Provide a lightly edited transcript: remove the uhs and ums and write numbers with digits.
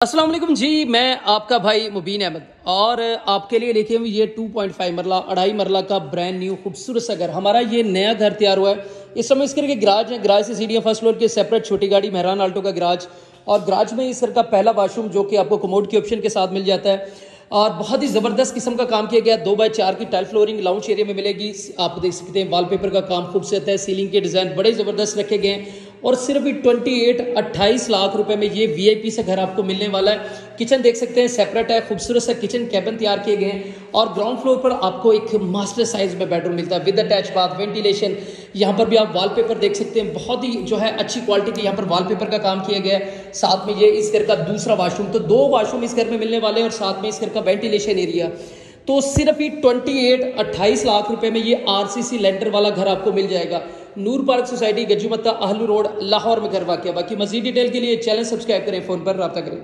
अस्सलाम वालेकुम जी। मैं आपका भाई मुबीन अहमद और आपके लिए लेके ये 2.5 मरला 2.5 मरला का ब्रांड न्यू खूबसूरत सा घर। हमारा ये नया घर तैयार हुआ है। इस समय इस घर के गराज है, गराज से सीढ़ियाँ, फर्स्ट फ्लोर के सेपरेट छोटी गाड़ी मेहरान आल्टो का गराज, और गराज में इस घर का पहला वाशरूम जो कि आपको कमोड के ऑप्शन के साथ मिल जाता है। और बहुत ही ज़बरदस्त किस्म का काम किया गया। 2x4 की टाइल फ्लोरिंग लाउंज एरिया में मिलेगी। आप देख सकते हैं वॉलपेपर का काम खूबसूरत है, सीलिंग के डिज़ाइन बड़े ज़बरदस्त रखे गए हैं। और सिर्फ 28 लाख रुपए में ये वीआईपी से घर आपको मिलने वाला है। किचन देख सकते हैं सेपरेट है, खूबसूरत सा किचन कैबिन तैयार किए गए हैं। और ग्राउंड फ्लोर पर आपको एक मास्टर साइज में बेडरूम मिलता है विद अटैच बाथ, वेंटिलेशन। यहाँ पर भी आप वॉलपेपर देख सकते हैं, बहुत ही जो है अच्छी क्वालिटी के यहाँ पर वॉलपेपर का काम किया गया है। साथ में ये इस घर का दूसरा वाशरूम, तो 2 वाशरूम इस घर में मिलने वाले हैं, और साथ में इस घर का वेंटिलेशन एरिया। तो सिर्फ ही 28 लाख रुपए में ये आरसीसी लेंटर वाला घर आपको मिल जाएगा। नूर पार्क सोसाइटी, गज्जू मत्ता, आहलू रोड, लाहौर में घर वाक़या। बाकी मजीद डिटेल के लिए चैनल सब्सक्राइब करें, फ़ोन पर रब्ता करें।